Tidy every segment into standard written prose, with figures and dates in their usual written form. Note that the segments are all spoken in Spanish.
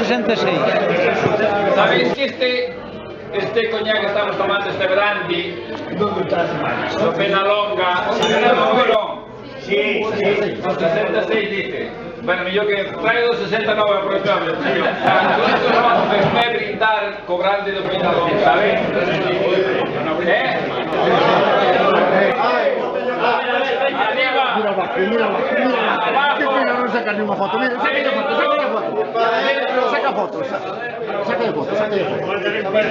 66. ¿Sabéis que este coñac que estamos tomando, este brandy, lo Penalonga, sí, 66 dice. Bueno, yo que traigo 69 por ejemplo, nosotros vamos a brindar cobrando de Penalonga, ¿sabes? Mira, qué pena no sacar ni una foto. Mira, saca fotos.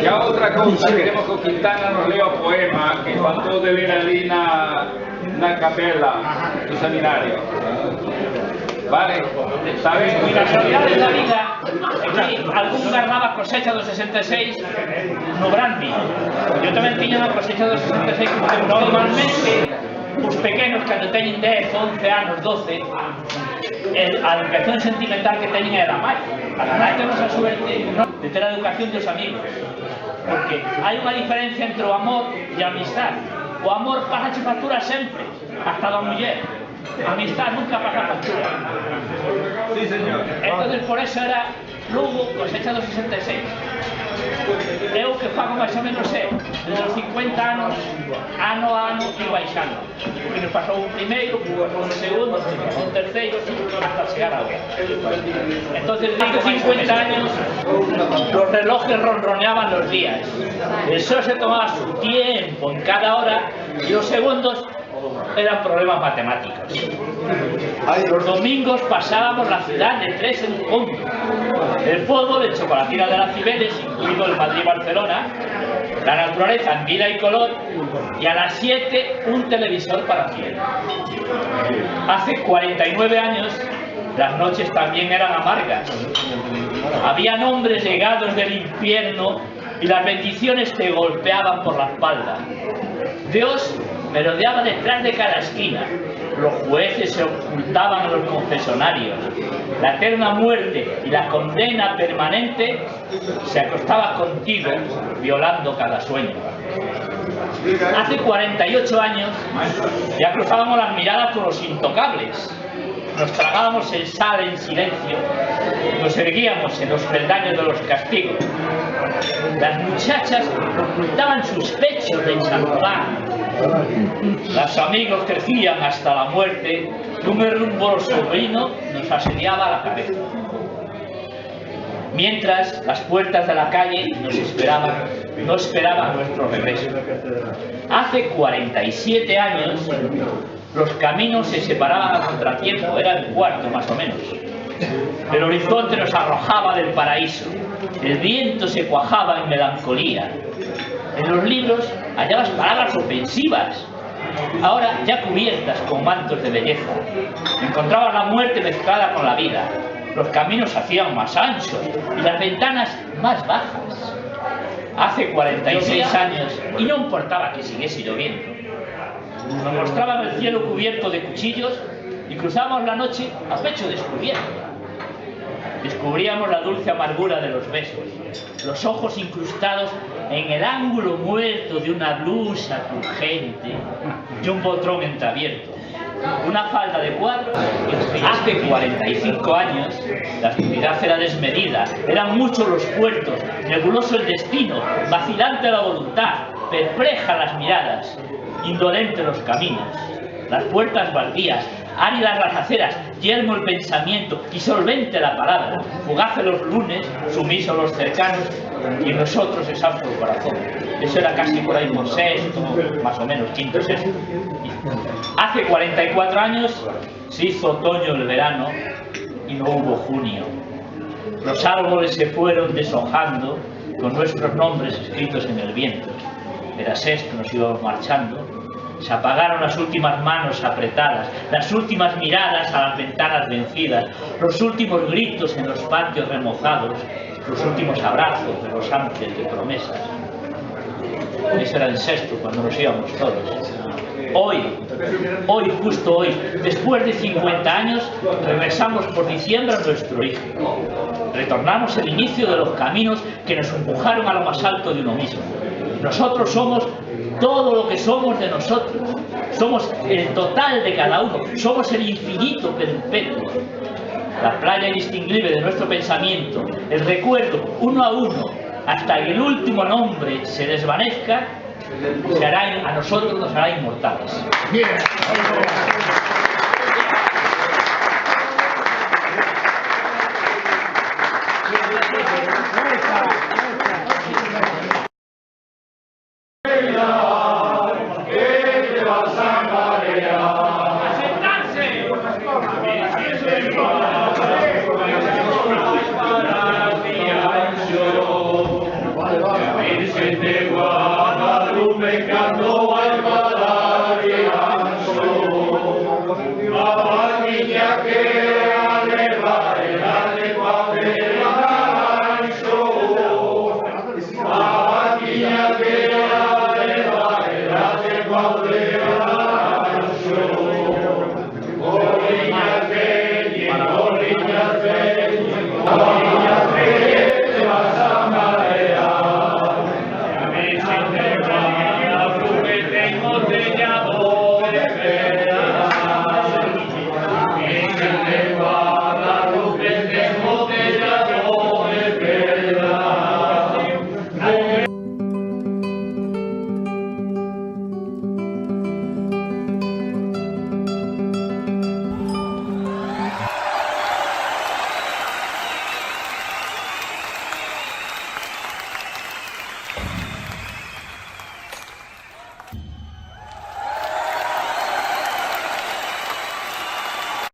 Y otra cosa, queremos que Quintana nos lea un poema que faltó de leer allí na capella del seminario. Vale, ¿sabes? Y las realidades da vida, aquí algún garnaba cosecha do 66 no Brandi. Yo tamén tiña a cosecha do 66 normalmente os pequenos cando teñen 10, 11 anos, 12 a educación sentimental que teñen é da mãe. A mãe temos a suerte de ter a educación dos amigos, porque hai unha diferencia entre o amor e a amistad. O amor pasa factura sempre, hasta da muller. A amistad nunca pasa factura. Sí, señor. Entonces por eso era Lugo cosecha dos 66. Eu que fago máis ou menos desde os 50 anos, ano a ano e baixando. Porque nos pasou un primeiro, un segundo, un terceiro, hasta chegar a hora. Entonces, hace 50 años, los relojes ronroneaban los días. El sol se tomaba su tiempo en cada hora y los segundos eran problemas matemáticos. Los domingos pasábamos la ciudad de 3 en punto. El fútbol, el chocolatina de las Cibeles, incluido el Madrid-Barcelona, la naturaleza en vida y color, y a las 7 un televisor para cine. Hace 49 años las noches también eran amargas. Había hombres llegados del infierno y las bendiciones te golpeaban por la espalda. Dios merodeaba detrás de cada esquina. Los jueces se ocultaban en los confesonarios. La eterna muerte y la condena permanente se acostaba contigo, violando cada sueño. Hace 48 años ya cruzábamos las miradas con los intocables. Nos tragábamos el sal en silencio, nos erguíamos en los peldaños de los castigos. Las muchachas ocultaban sus pechos de champán. Los amigos crecían hasta la muerte y un herrumbroso vino nos asediaba la cabeza. Mientras las puertas de la calle no esperaban nuestro regreso. Hace 47 años los caminos se separaban a contratiempo, era el cuarto más o menos. El horizonte nos arrojaba del paraíso, el viento se cuajaba en melancolía. En los libros hallabas palabras ofensivas, ahora ya cubiertas con mantos de belleza. Encontrabas la muerte mezclada con la vida, los caminos se hacían más anchos y las ventanas más bajas. Hace 46 años, y no importaba que siguiese lloviendo, nos mostraban el cielo cubierto de cuchillos y cruzábamos la noche a pecho descubierto. Descubríamos la dulce amargura de los besos, los ojos incrustados en el ángulo muerto de una blusa turgente y un botrón entreabierto, una falda de cuadros. Hace 45 años la actividad era desmedida, eran muchos los puertos, nebuloso el destino, vacilante la voluntad, perplejas las miradas, indolentes los caminos, las puertas baldías, áridas las aceras, yermo el pensamiento, disolvente la palabra, fugaces los lunes, sumisos los cercanos, y en nosotros exhausto el corazón. Eso era casi por ahí por sexto, más o menos, quinto, sexto. Hace 44 años se hizo otoño el verano y no hubo junio. Los árboles se fueron deshojando con nuestros nombres escritos en el viento. Era sexto, nos íbamos marchando. Se apagaron las últimas manos apretadas, las últimas miradas a las ventanas vencidas, los últimos gritos en los patios remozados, los últimos abrazos de los ángeles de promesas. Eso era el sexto, cuando nos íbamos todos. Hoy, justo hoy, después de 50 años, regresamos por diciembre a nuestro origen. Retornamos el inicio de los caminos que nos empujaron a lo más alto de uno mismo. Nosotros somos todo lo que somos de nosotros, somos el total de cada uno, somos el infinito perpetuo. la playa indistinguible de nuestro pensamiento, el recuerdo uno a uno, hasta que el último nombre se desvanezca, a nosotros nos hará inmortales. Bien. Que te vas a